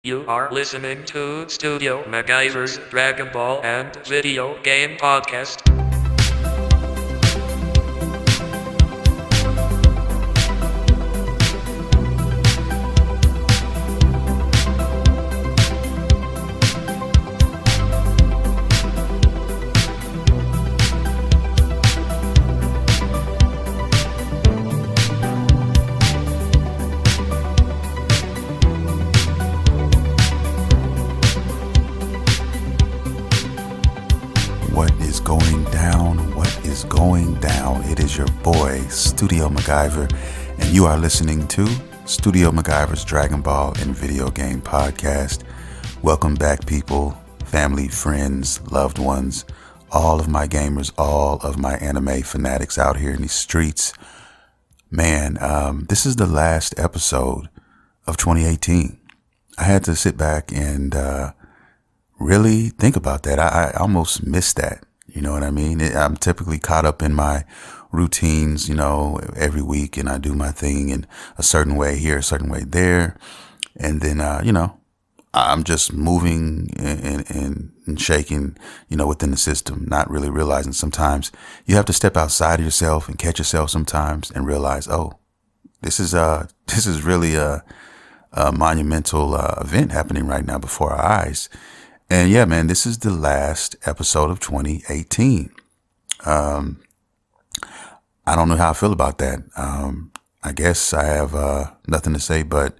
You are listening to Studio MacGyver's Dragon Ball and Video Game Podcast. It is your boy, Studio MacGyver, and you are listening to Studio MacGyver's Dragon Ball and Video Game Podcast. Welcome back, people, family, friends, loved ones, all of my gamers, all of my anime fanatics out here in these streets. Man, this is the last episode of 2018. I had to sit back and really think about that. I almost missed that. You know what I mean? I'm typically caught up in my routines, every week, and I do my thing in a certain way here, a certain way there. And then, I'm just moving and shaking, within the system, not really realizing sometimes you have to step outside of yourself and catch yourself sometimes and realize, oh, this is really a monumental event happening right now before our eyes. And yeah, man, this is the last episode of 2018. I don't know how I feel about that. I guess I have nothing to say, but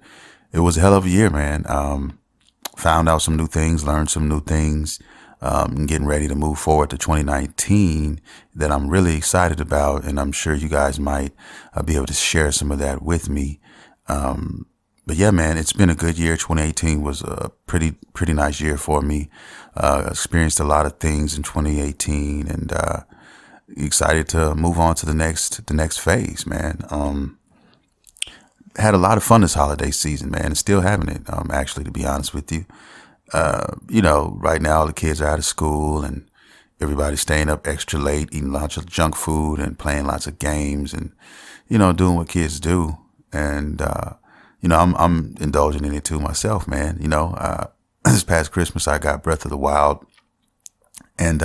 it was a hell of a year, man. Found out some new things, learned some new things, and getting ready to move forward to 2019 that I'm really excited about. And I'm sure you guys might be able to share some of that with me. But yeah, man, it's been a good year. 2018 was a pretty nice year for me. Experienced a lot of things in 2018 and excited to move on to the next phase, man. Had a lot of fun this holiday season, man, and still having it, actually, to be honest with you. Right now the kids are out of school and everybody's staying up extra late, eating lots of junk food and playing lots of games and, doing what kids do. And, I'm indulging in it too myself, man. This past Christmas, I got Breath of the Wild and,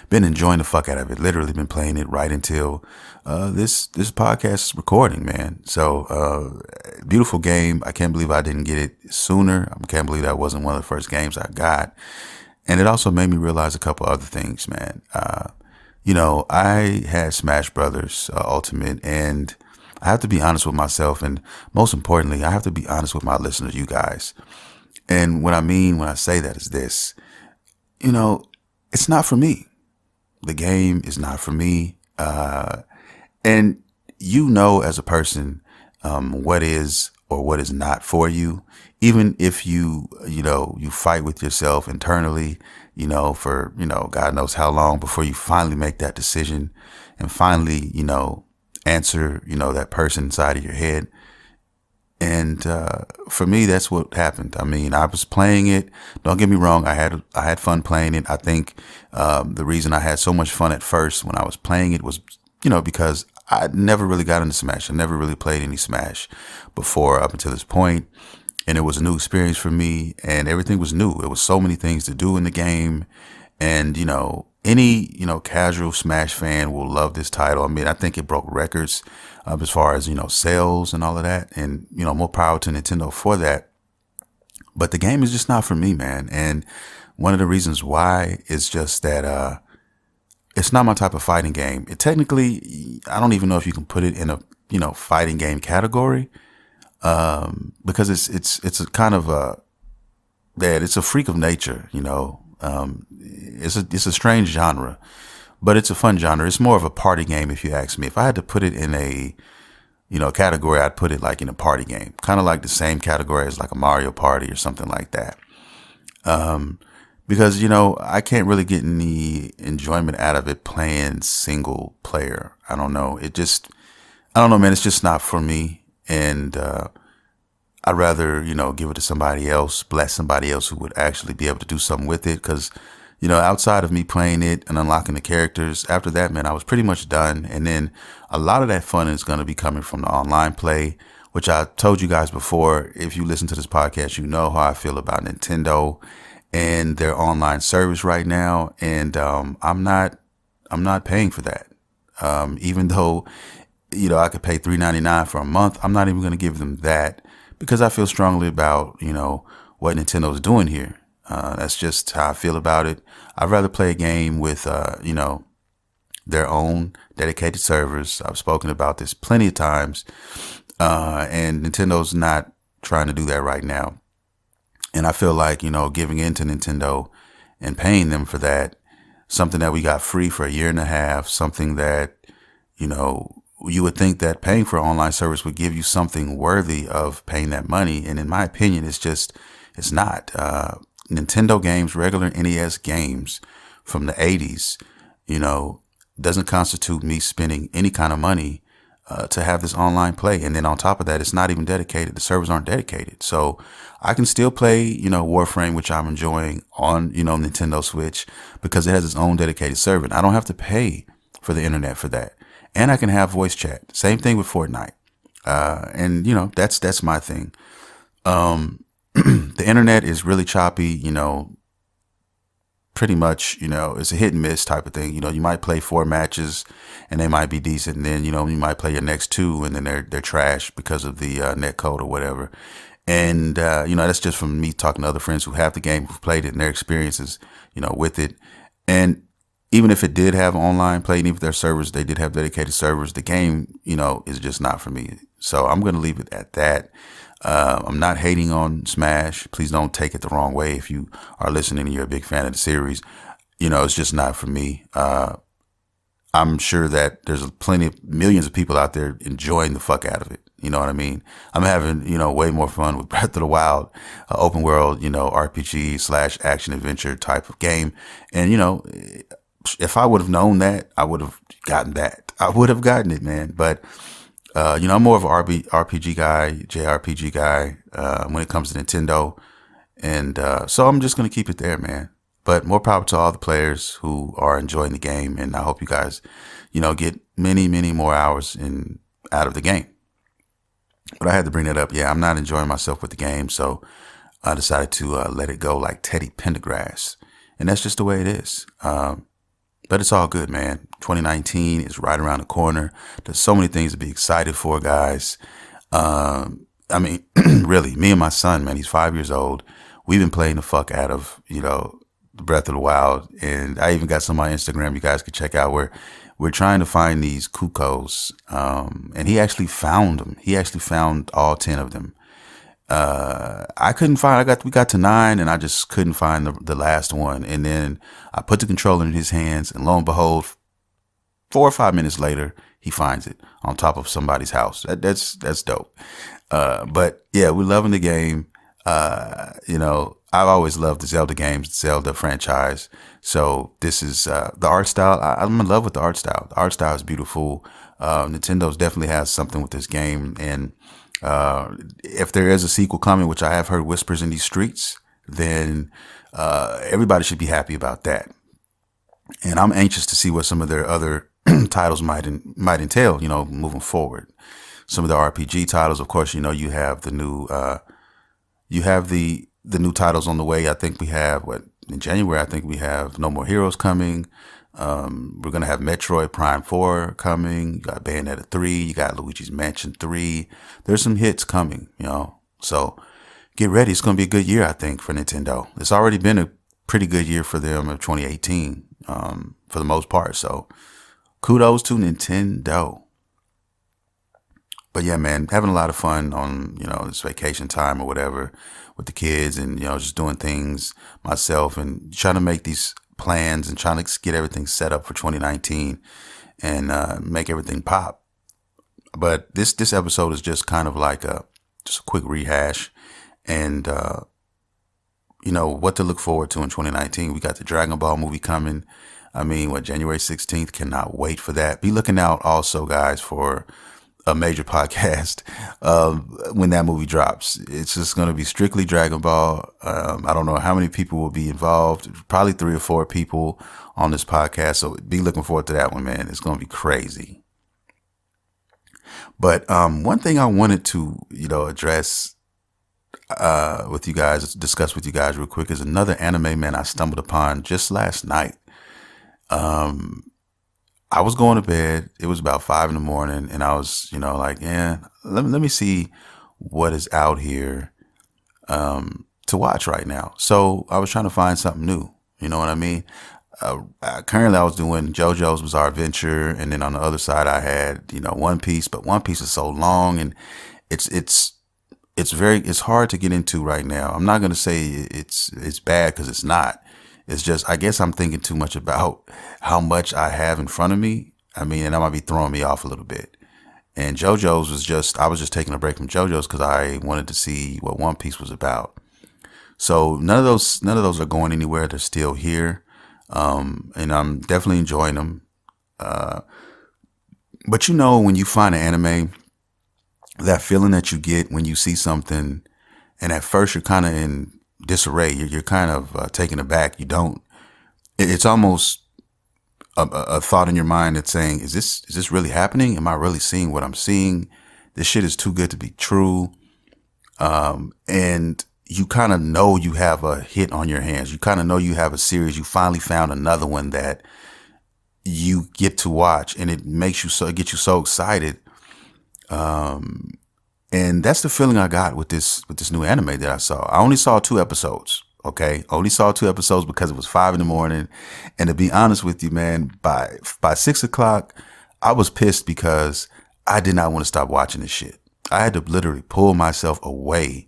been enjoying the fuck out of it. Literally been playing it right until, this podcast is recording, man. So, beautiful game. I can't believe I didn't get it sooner. I can't believe that wasn't one of the first games I got. And it also made me realize a couple other things, man. I had Smash Brothers Ultimate, and I have to be honest with myself, and most importantly, I have to be honest with my listeners, you guys. And what I mean when I say that is this, it's not for me. The game is not for me. And as a person, what is or what is not for you, even if you fight with yourself internally, for, God knows how long before you finally make that decision and finally, answer, that person inside of your head. And for me, that's what happened. I mean, I was playing it. Don't get me wrong. I had fun playing it. I think the reason I had so much fun at first when I was playing it was, because I never really got into Smash. I never really played any Smash before up until this point. And it was a new experience for me and everything was new. It was so many things to do in the game. And, any, casual Smash fan will love this title. I mean, I think it broke records as far as, sales and all of that. And, more power to Nintendo for that. But the game is just not for me, man. And one of the reasons why is just that it's not my type of fighting game. It technically, I don't even know if you can put it in a, fighting game category. Because it's a kind of it's a freak of nature, it's a strange genre, but it's a fun genre. It's more of a party game, if you ask me. If I had to put it in a, category, I'd put it like in a party game, kind of like the same category as like a Mario Party or something like that. Because, I can't really get any enjoyment out of it playing single player. I don't know, man. It's just not for me. And, I'd rather, give it to somebody else, bless somebody else who would actually be able to do something with it. Cause, outside of me playing it and unlocking the characters, after that, man, I was pretty much done. And then a lot of that fun is going to be coming from the online play, which I told you guys before. If you listen to this podcast, you know how I feel about Nintendo and their online service right now. And I'm not paying for that. Even though, I could pay $3.99 for a month, I'm not even going to give them that because I feel strongly about, what Nintendo's doing here. That's just how I feel about it. I'd rather play a game with, their own dedicated servers. I've spoken about this plenty of times. And Nintendo's not trying to do that right now. And I feel like, giving in to Nintendo and paying them for that, something that we got free for a year and a half, something that, you would think that paying for an online service would give you something worthy of paying that money. And in my opinion, it's not. Nintendo games, regular NES games from the 80s, doesn't constitute me spending any kind of money to have this online play. And then on top of that, it's not even dedicated. The servers aren't dedicated. So I can still play, Warframe, which I'm enjoying on, Nintendo Switch because it has its own dedicated server. And I don't have to pay for the internet for that. And I can have voice chat. Same thing with Fortnite. And that's my thing. The internet is really choppy, pretty much, it's a hit and miss type of thing. You might play 4 matches and they might be decent. And then, you might play your next 2 and then they're trash because of the net code or whatever. And, that's just from me talking to other friends who have the game, who've played it and their experiences, with it. And even if it did have online play, and even if their servers, they did have dedicated servers, the game, is just not for me. So I'm going to leave it at that. I'm not hating on Smash. Please don't take it the wrong way. If you are listening and you're a big fan of the series, it's just not for me. I'm sure that there's millions of people out there enjoying the fuck out of it. You know what I mean? I'm having, way more fun with Breath of the Wild, open world, RPG / action adventure type of game. And, if I would have known that, I would have gotten that. I would have gotten it, man. But, I'm more of an RPG guy, JRPG guy, when it comes to Nintendo. And so I'm just going to keep it there, man. But more power to all the players who are enjoying the game. And I hope you guys, get many, many more hours out of the game. But I had to bring that up. Yeah, I'm not enjoying myself with the game. So I decided to let it go like Teddy Pendergrass. And that's just the way it is. But it's all good, man. 2019 is right around the corner. There's so many things to be excited for, guys. Really, me and my son, man, he's 5 years old. We've been playing the fuck out of, Breath of the Wild. And I even got some on Instagram you guys could check out where we're trying to find these cuckoos. And he actually found them. He actually found all 10 of them. I couldn't find, we got to 9 and I just couldn't find the last one. And then I put the controller in his hands and lo and behold, 4 or 5 minutes later, he finds it on top of somebody's house. That's dope. But yeah, we're loving the game. I've always loved the Zelda games, the Zelda franchise. So this is, the art style. I'm in love with the art style. The art style is beautiful. Nintendo's definitely has something with this game. And, if there is a sequel coming, which I have heard whispers in these streets, then everybody should be happy about that. And I'm anxious to see what some of their other titles might entail, moving forward. Some of the RPG titles, of course, you have the new, the new titles on the way. I think we have in January. I think we have No More Heroes coming. We're going to have Metroid Prime 4 coming. You got Bayonetta 3. You got Luigi's Mansion 3. There's some hits coming, So get ready. It's going to be a good year, I think, for Nintendo. It's already been a pretty good year for them in 2018, for the most part. So kudos to Nintendo. But yeah, man, having a lot of fun on, this vacation time or whatever with the kids and, just doing things myself and trying to make these plans and trying to get everything set up for 2019 and make everything pop. But this episode is just kind of like just a quick rehash and what to look forward to in 2019. We got the Dragon Ball movie coming. January 16th. Cannot wait for that. Be looking out also, guys, for a major podcast when that movie drops. It's just going to be strictly Dragon Ball. I don't know how many people will be involved. Probably 3 or 4 people on this podcast. So be looking forward to that one, man. It's going to be crazy. But one thing I wanted to, address with you guys, discuss with you guys real quick is another anime, man, I stumbled upon just last night. I was going to bed. It was about 5 a.m. and I was, like, yeah, let me see what is out here to watch right now. So I was trying to find something new. You know what I mean? Currently, I was doing JoJo's Bizarre Adventure, and then on the other side, I had One Piece. But One Piece is so long, and it's hard to get into right now. I'm not gonna say it's bad because it's not. It's just I guess I'm thinking too much about how much I have in front of me. I mean, and that might be throwing me off a little bit. And JoJo's I was just taking a break from JoJo's because I wanted to see what One Piece was about. So none of those are going anywhere. They're still here, and I'm definitely enjoying them. But when you find an anime, that feeling that you get when you see something, and at first you're kind of in disarray. You're kind of taken aback. You don't. It's almost a thought in your mind that's saying, "Is this really happening? Am I really seeing what I'm seeing? This shit is too good to be true." And you kind of know you have a hit on your hands. You kind of know you have a series. You finally found another one that you get to watch, and it gets you so excited. And that's the feeling I got with this new anime that I saw. I only saw 2 episodes. Okay, only saw 2 episodes because it was 5 a.m. And to be honest with you, man, by 6 o'clock, I was pissed because I did not want to stop watching this shit. I had to literally pull myself away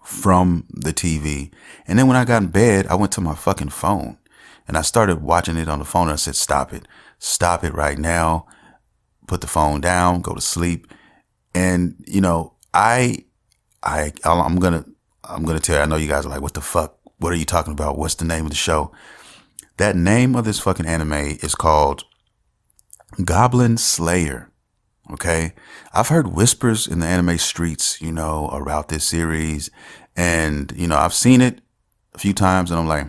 from the TV. And then when I got in bed, I went to my fucking phone and I started watching it on the phone. And I said, "Stop it right now. Put the phone down, go to sleep." And I'm gonna tell you, I know you guys are like, "What the fuck? What are you talking about? What's the name of the show?" That name of this fucking anime is called Goblin Slayer. Okay. I've heard whispers in the anime streets, about this series. And, I've seen it a few times and I'm like,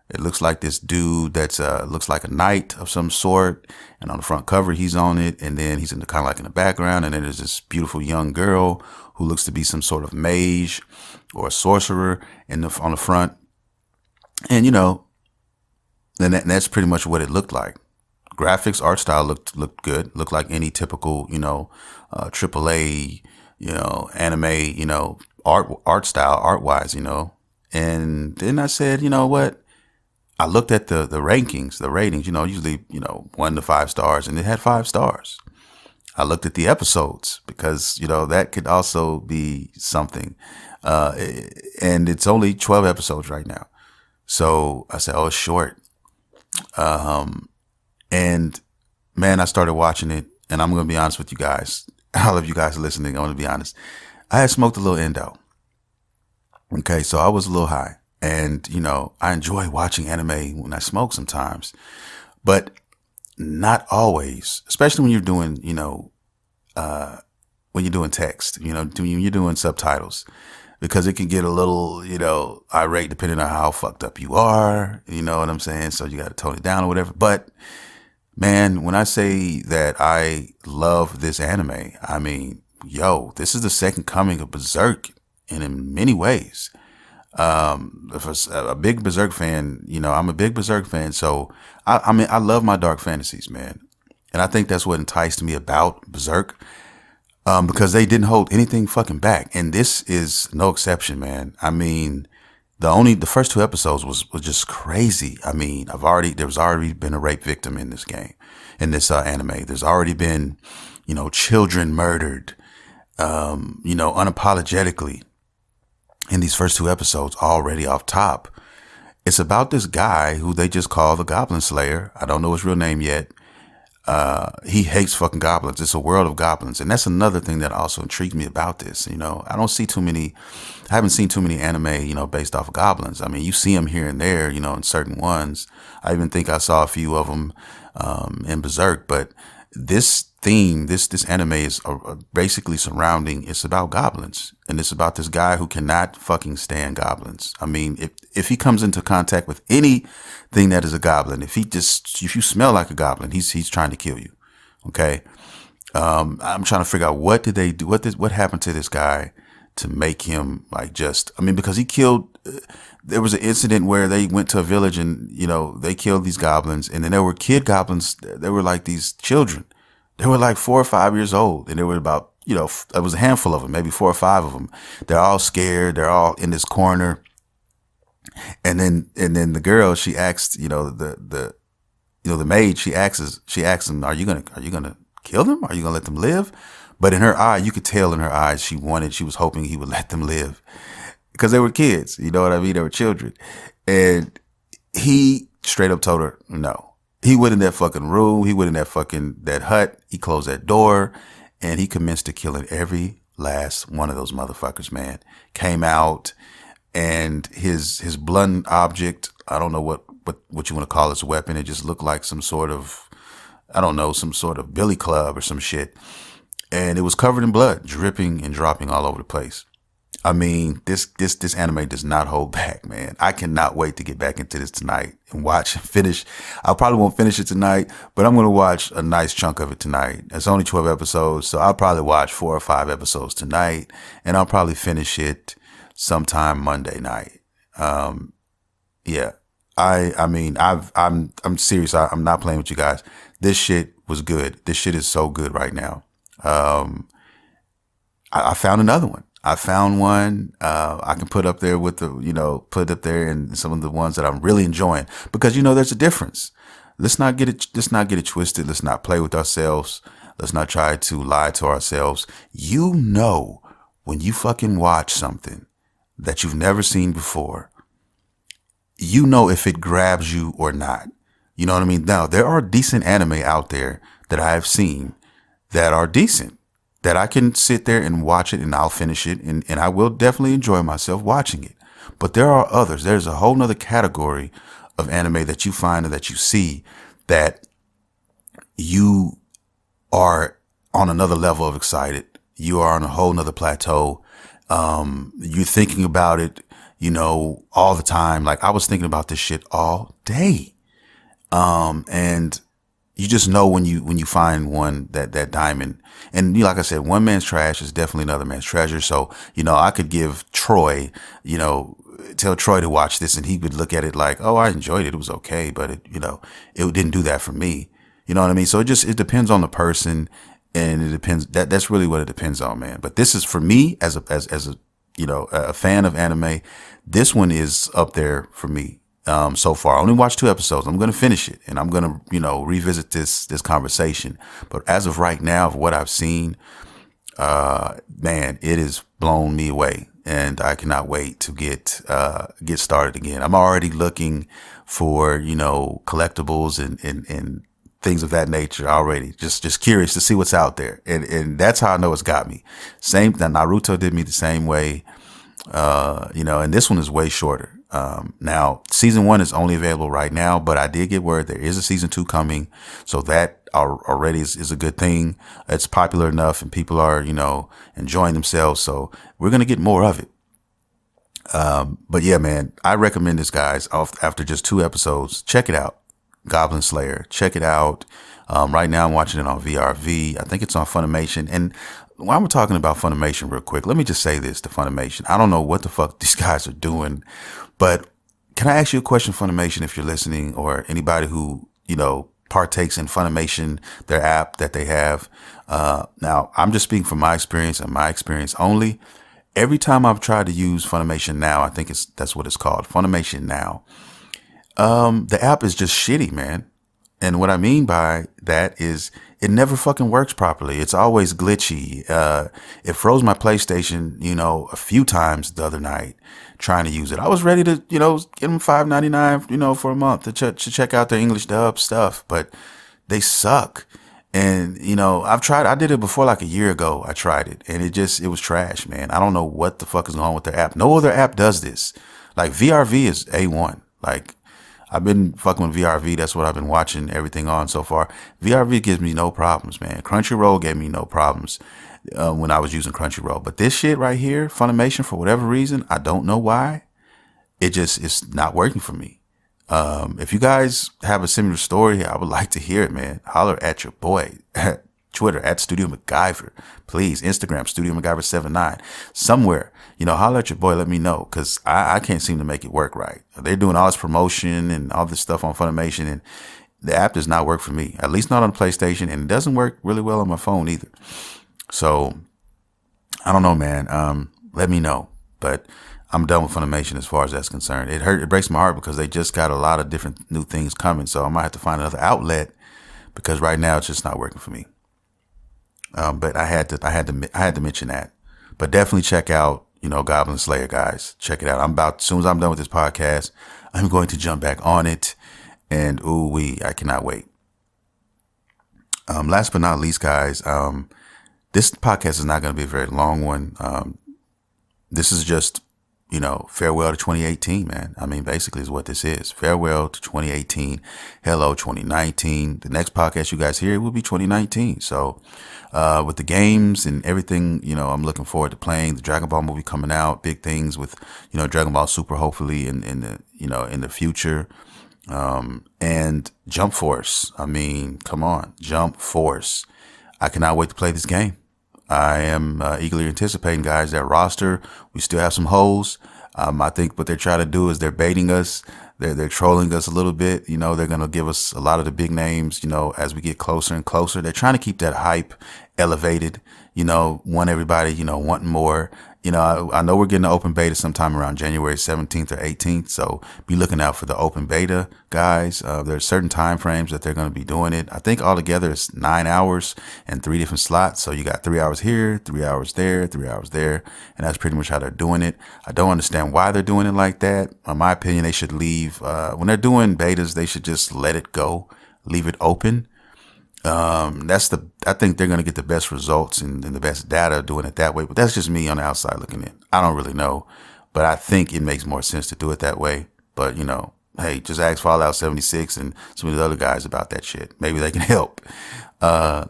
it looks like this dude that's looks like a knight of some sort. And on the front cover, he's on it. And then he's in the kind of like in the background. And then there's this beautiful young girl who looks to be some sort of mage or a sorcerer on the front. And, then that's pretty much what it looked like. Graphics, art style looked good. Looked like any typical, AAA, anime, art style, art wise, And then I said, you know what? I looked at the rankings, the ratings, usually, 1 to 5 stars, and it had 5 stars. I looked at the episodes because, that could also be something. And it's only 12 episodes right now. So I said, oh, it's short. And man, I started watching it, and I'm going to be honest with you guys. All of you guys listening, I'm going to be honest. I had smoked a little endo. Okay, so I was a little high. And, I enjoy watching anime when I smoke sometimes, but not always, especially when you're doing, when you're doing text, when you're doing subtitles, because it can get a little, irate depending on how fucked up you are. You know what I'm saying? So you got to tone it down or whatever. But man, when I say that I love this anime, I mean, this is the second coming of Berserk, and in many ways. If a big Berserk fan, I'm a big Berserk fan. So I mean, I love my dark fantasies, man. And I think that's what enticed me about Berserk. Because they didn't hold anything fucking back. And this is no exception, man. I mean, the first 2 episodes was just crazy. I mean, there's already been a rape victim in this game, in this anime. There's already been, children murdered, unapologetically in these first 2 episodes already off top. It's about this guy who they just call the Goblin Slayer. I don't know his real name yet. He hates fucking goblins. It's a world of goblins. And that's another thing that also intrigued me about this. I haven't seen too many anime, based off of goblins. I mean, you see them here and there, in certain ones. I even think I saw a few of them, in Berserk, but this theme, this anime is basically it's about goblins, and it's about this guy who cannot fucking stand goblins. I mean, if he comes into contact with anything that is a goblin, if you smell like a goblin, he's trying to kill you. Okay. I'm trying to figure out what did they do, what happened to this guy to make him like just. I mean, because he killed. There was an incident where they went to a village and they killed these goblins, and then there were kid goblins. They were like these children. They were like 4 or 5 years old, and there were about there was a handful of them, maybe 4 or 5 of them. They're all scared. They're all in this corner, and then the girl, she asked the maid, she asks him, are you gonna kill them? Are you gonna let them live? But in her eye, you could tell in her eyes, she was hoping he would let them live because they were kids. You know what I mean? They were children. And he straight up told her no. He went in that fucking room. He went in that hut. He closed that door and he commenced to killing every last one of those motherfuckers, man. Came out and his blunt object, I don't know what you want to call this weapon. It just looked like some sort of, I don't know, some sort of billy club or some shit. And it was covered in blood, dripping and dropping all over the place. I mean, this anime does not hold back, man. I cannot wait to get back into this tonight and watch and finish. I probably won't finish it tonight, but I'm going to watch a nice chunk of it tonight. It's only 12 episodes, so I'll probably watch 4 or 5 episodes tonight, and I'll probably finish it sometime Monday night. Yeah. I mean, I'm serious. I'm not playing with you guys. This shit was good. This shit is so good right now. I found another one. I found one I can put up there with put up there and some of the ones that I'm really enjoying because there's a difference. Let's not get it twisted. Let's not play with ourselves. Let's not try to lie to ourselves. When you fucking watch something that you've never seen before, if it grabs you or not. You know what I mean? Now, there are decent anime out there that I have seen that are decent, that I can sit there and watch it and I'll finish it and I will definitely enjoy myself watching it. But there are others. There's a whole nother category of anime that you find or that you see that you are on another level of excited. You are on a whole nother plateau. You're thinking about it, all the time. Like I was thinking about this shit all day. And you just know when you find one that diamond. And like I said, one man's trash is definitely another man's treasure. So, I could give Troy, tell Troy to watch this and he would look at it like, oh, I enjoyed it. It was okay. But it didn't do that for me. You know what I mean? So it depends on the person and it depends. That's really what it depends on, man. But this is for me as a fan of anime. This one is up there for me. So far, I only watched 2 episodes. I'm going to finish it and I'm going to, revisit this conversation. But as of right now, of what I've seen, man, it has blown me away and I cannot wait to get started again. I'm already looking for, collectibles and things of that nature already. Just curious to see what's out there. And that's how I know it's got me. Same, that Naruto did me the same way. And this one is way shorter. Now season 1 is only available right now, but I did get word there is a season 2 coming. So that already is a good thing. It's popular enough and people are, enjoying themselves. So we're going to get more of it. But yeah, man, I recommend this, guys. After just 2 episodes, check it out. Goblin Slayer. Check it out. Right now I'm watching it on VRV. I think it's on Funimation. And while we're talking about Funimation real quick, let me just say this to Funimation. I don't know what the fuck these guys are doing, but can I ask you a question, Funimation, if you're listening, or anybody who, partakes in Funimation, their app that they have. Now, I'm just speaking from my experience and my experience only. Every time I've tried to use Funimation Now, I think that's what it's called, Funimation Now. The app is just shitty, man. And what I mean by that is it never fucking works properly. It's always glitchy. It froze my PlayStation, a few times the other night trying to use it. I was ready to, give them $5.99, for a month to check out their English dub stuff, but they suck. And, I did it before like a year ago. I tried it and it was trash, man. I don't know what the fuck is going on with their app. No other app does this. Like VRV is A1. Like, I've been fucking with VRV. That's what I've been watching everything on so far. VRV gives me no problems, man. Crunchyroll gave me no problems when I was using Crunchyroll. But this shit right here, Funimation, for whatever reason, I don't know why, it's not working for me. If you guys have a similar story, I would like to hear it, man. Holler at your boy. Twitter at Studio MacGyver. Please, Instagram, Studio MacGyver79. Somewhere, holler at your boy, let me know, because I can't seem to make it work right. They're doing all this promotion and all this stuff on Funimation, and the app does not work for me, at least not on the PlayStation, and it doesn't work really well on my phone either. So, I don't know, man. Let me know. But I'm done with Funimation as far as that's concerned. It breaks my heart because they just got a lot of different new things coming. So I might have to find another outlet because right now it's just not working for me. But I had to mention that. But definitely check out, Goblin Slayer, guys. Check it out. As soon as I'm done with this podcast, I'm going to jump back on it. And I cannot wait. Last but not least, guys, this podcast is not going to be a very long one. This is just, farewell to 2018, man. I mean, basically is what this is. Farewell to 2018. Hello, 2019. The next podcast you guys hear will be 2019. So, with the games and everything, I'm looking forward to playing the Dragon Ball movie coming out. Big things with, Dragon Ball Super, hopefully in the future. And Jump Force. I mean, come on, Jump Force. I cannot wait to play this game. I am eagerly anticipating, guys, that roster. We still have some holes. I think what they're trying to do is they're baiting us. They're trolling us a little bit. They're going to give us a lot of the big names, as we get closer and closer. They're trying to keep that hype elevated, want everybody, wanting more. I know we're getting an open beta sometime around January 17th or 18th. So be looking out for the open beta, guys. There's certain time frames that they're going to be doing it. I think altogether it's 9 hours and 3 different slots. So you got 3 hours here, 3 hours there, 3 hours there. And that's pretty much how they're doing it. I don't understand why they're doing it like that. In my opinion, they should leave, when they're doing betas, they should just let it go, leave it open. I think they're going to get the best results and the best data doing it that way. But that's just me on the outside looking in. I don't really know, but I think it makes more sense to do it that way. But, hey, just ask Fallout 76 and some of the other guys about that shit. Maybe they can help. But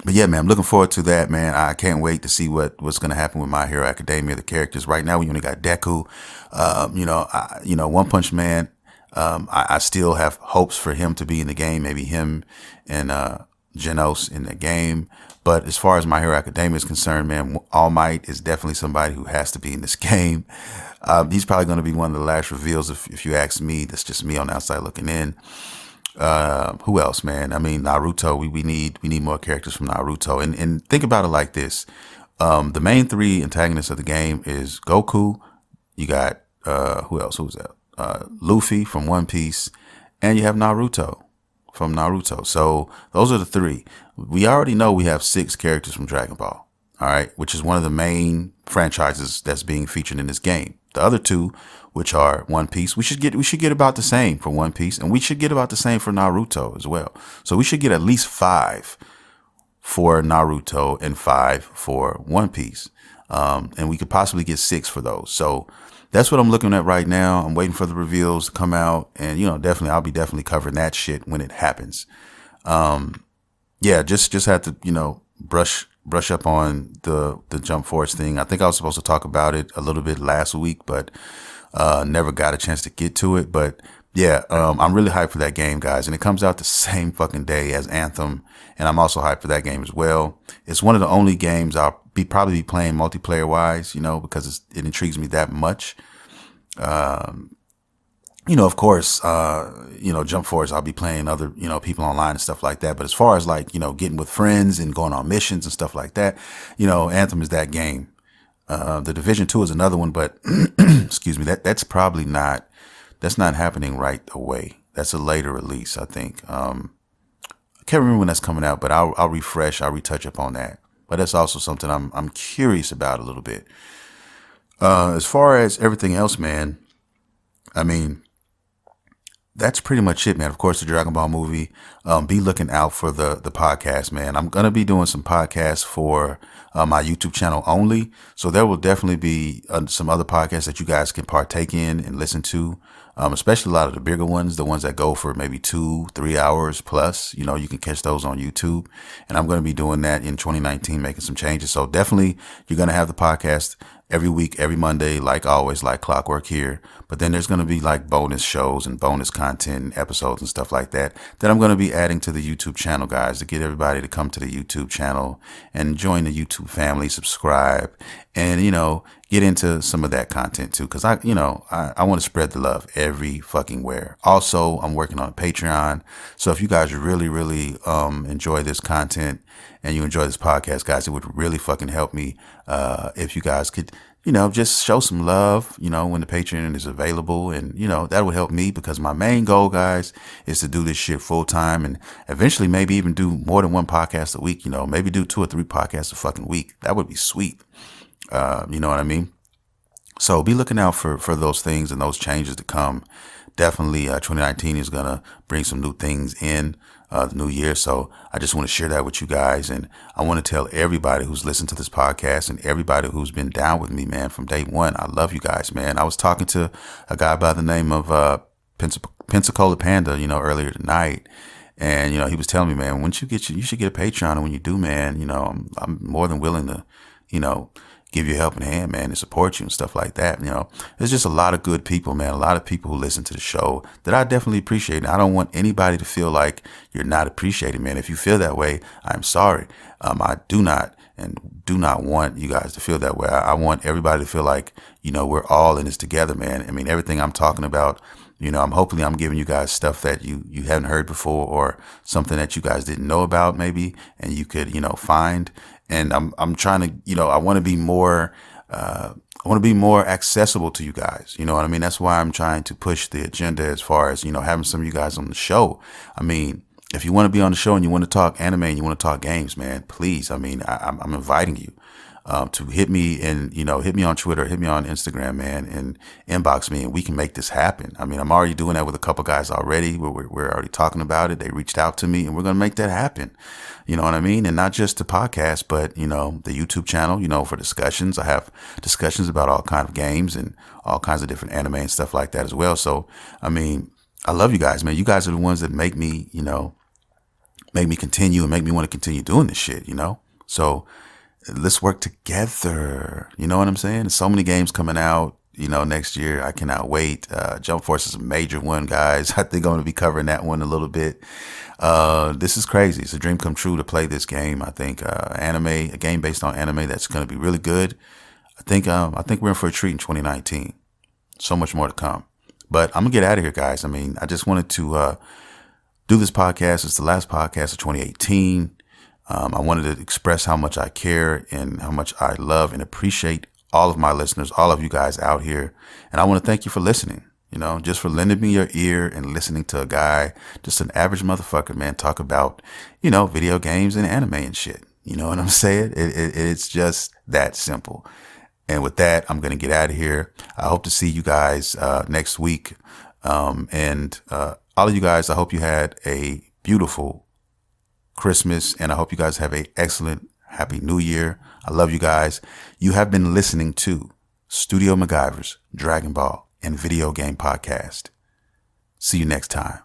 yeah, man, I'm looking forward to that, man. I can't wait to see what's going to happen with My Hero Academia, the characters. Right now, we only got Deku, One Punch Man. I still have hopes for him to be in the game, maybe him and Genos in the game. But as far as My Hero Academia is concerned, man, All Might is definitely somebody who has to be in this game. He's probably going to be one of the last reveals, if you ask me. That's just me on the outside looking in. Who else, man? I mean, Naruto. We need more characters from Naruto. And think about it like this: the main 3 antagonists of the game is Goku. You got who else? Who's that? Luffy from One Piece, and you have Naruto from Naruto. So those are the 3. We already know we have 6 characters from Dragon Ball, all right, which is one of the main franchises that's being featured in this game. The other 2, which are One Piece, we should get about the same for One Piece, and we should get about the same for Naruto as well. So we should get at least 5 for Naruto and 5 for One Piece, and we could possibly get 6 for those. So that's what I'm looking at right now. I'm waiting for the reveals to come out, and definitely I'll be definitely covering that shit when it happens. Yeah, just had to brush up on the Jump Force thing. I think I was supposed to talk about it a little bit last week, but never got a chance to get to it. But yeah, I'm really hyped for that game, guys, and it comes out the same fucking day as Anthem, and I'm also hyped for that game as well. It's one of the only games I'll probably be playing multiplayer wise, because it intrigues me that much. Of course, Jump Force, I'll be playing other, people online and stuff like that. But as far as like, getting with friends and going on missions and stuff like that, Anthem is that game. The Division 2 is another one, but excuse me, that's not happening right away. That's a later release, I think. I can't remember when that's coming out, but I'll refresh, I'll retouch up on that. But that's also something I'm curious about a little bit. As far as everything else, man, I mean, that's pretty much it, man. Of course, the Dragon Ball movie. Be looking out for the podcast, man. I'm going to be doing some podcasts for my YouTube channel only. So there will definitely be some other podcasts that you guys can partake in and listen to, especially a lot of the bigger ones, the ones that go for maybe 2-3 hours plus. You can catch those on YouTube. And I'm going to be doing that in 2019, making some changes. So definitely you're going to have the podcast every week, every Monday, like always, like clockwork here. But then there's going to be like bonus shows and bonus content and episodes and stuff like that I'm going to be adding to the YouTube channel, guys, to get everybody to come to the YouTube channel and join the YouTube family, subscribe, and, get into some of that content too. Cause I want to spread the love every fucking where. Also, I'm working on Patreon. So if you guys really, really, enjoy this content and you enjoy this podcast, guys, it would really fucking help me, if you guys could, just show some love, when the Patreon is available. And, that would help me, because my main goal, guys, is to do this shit full time and eventually maybe even do more than one podcast a week, maybe do 2 or 3 podcasts a fucking week. That would be sweet. You know what I mean? So be looking out for those things and those changes to come. Definitely, 2019 is going to bring some new things in the new year. So I just want to share that with you guys. And I want to tell everybody who's listened to this podcast and everybody who's been down with me, man, from day one. I love you guys, man. I was talking to a guy by the name of Pensacola Panda, earlier tonight. And, he was telling me, man, once you should get a Patreon. And when you do, man, I'm more than willing to, give you a helping hand, man, and support you and stuff like that. There's just a lot of good people, man. A lot of people who listen to the show that I definitely appreciate. And I don't want anybody to feel like you're not appreciated, man. If you feel that way, I'm sorry. I do not want you guys to feel that way. I want everybody to feel like, we're all in this together, man. I mean, everything I'm talking about, I'm giving you guys stuff that you haven't heard before, or something that you guys didn't know about maybe, and you could, find. And I'm trying to, I want to be more accessible to you guys. You know what I mean? That's why I'm trying to push the agenda as far as, having some of you guys on the show. I mean, if you want to be on the show and you want to talk anime and you want to talk games, man, please. I mean, I'm inviting you to hit me and, hit me on Twitter, hit me on Instagram, man, and inbox me, and we can make this happen. I mean, I'm already doing that with a couple guys already. We're already talking about it. They reached out to me, and we're going to make that happen. You know what I mean? And not just the podcast, but, the YouTube channel, for discussions. I have discussions about all kinds of games and all kinds of different anime and stuff like that as well. So, I mean, I love you guys, man. You guys are the ones that make me, make me continue and make me want to continue doing this shit, So let's work together. You know what I'm saying? There's so many games coming out, next year. I cannot wait. Jump Force is a major one, guys. I think I'm going to be covering that one a little bit. This is crazy. It's a dream come true to play this game. I think, a game based on anime that's going to be really good. I think we're in for a treat in 2019. So much more to come, but I'm gonna get out of here, guys. I mean, I just wanted to, do this podcast. It's the last podcast of 2018. I wanted to express how much I care and how much I love and appreciate all of my listeners, all of you guys out here. And I want to thank you for listening, just for lending me your ear and listening to a guy, just an average motherfucker, man, talk about, video games and anime and shit. You know what I'm saying? It's just that simple. And with that, I'm going to get out of here. I hope to see you guys next week. And all of you guys, I hope you had a beautiful Christmas, and I hope you guys have an excellent, happy New Year. I love you guys. You have been listening to Studio MacGyver's Dragon Ball and Video Game Podcast. See you next time.